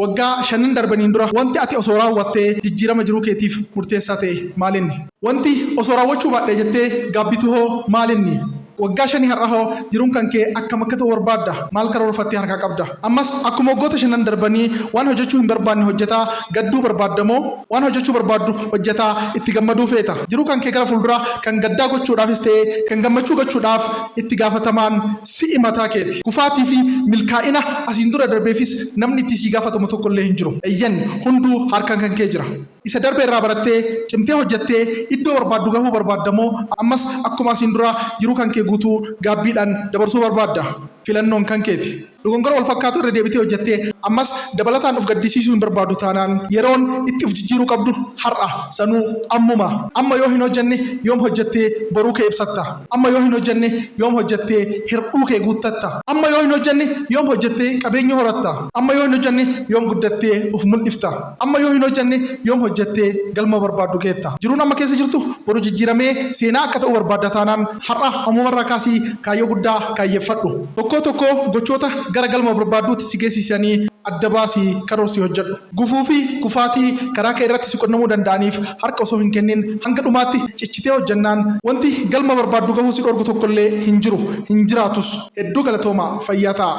waggaa shanan darbaniin dura wanti ati osoo raawwattee jijjiirama jiruu keetiif murteessaa ta'e maalinni? Wanti osoo raawwachuu baadhee jettee gaabbitu hoo maalinni? waggaa shanii har'ahoo jiruun kan kee akkam akka ta'u barbaadda? Maal karoorfattee harkaa qabda? Ammas akkuma waggoota shanan darbanii waan hojjechuu hin barbaanne hojjetaa gadduu barbaaddamoo waan hojjechuu barbaaddu hojjetaa itti gammaduu feeta? Jiruu kan kee gara fuulduraa kan gaddaa gochuudhaafis ta'ee kan gammachuu gochuudhaaf itti gaafatamaan si'i mataa keeti. Kufaatii fi milkaa'ina asiin dura darbeefis namni itti sii gaafatamu tokkollee hin jiru. Eyyan hunduu harkaan kan kee jira. Isa darbe irraa barattee cimtee hojjettee iddoo barbaaddu gahuu barbaaddamoo ammas akkuma asiin dura jiruu kan kee guutuu gaabbiidhaan dabarsuu barbaadda? Filannoon kan keeti. Dogongora wal fakkaatu irra deebitee hojjettee ammas dabalataan of gaddisiisuu hin barbaadu taanaan yeroon itti of jijjiiruu qabdu har'a sanuu ammuma. Amma yoo hin hojjenne yoom hojjettee boruu kee ibsatta? Amma yoo hin hojjenne yoom hojjettee hir'uu kee guuttatta? Amma yoo hin hojjenne yoom hojjettee qabeenya horatta? Amma yoo hin hojjenne yoom guddattee of mul'ifta? Amma yoo hin hojjenne yoom hojjettee galma barbaaddu geetta? Jiruun amma keessa jirtu boru jijjiiramee seenaa akka ta'u barbaadda taanaan har'a ammumarraa kaasii kaayyoo guddaa kaayyeeffadhu. Tokko gochoota gara galma barbaadduutti si geessisanii adda baasii karoorsii hojjedhu. Gufuu fi kufaatii karaa kee irratti si qunnamuu danda'aniif harka osoo hin kennin hanga dhumaatti cichitee hojjennaan wanti galma barbaaddu gahuu si dhorgu tokkollee hin jiru, hin jiraatus. Hedduu galatoomaa, fayyaa ta'a.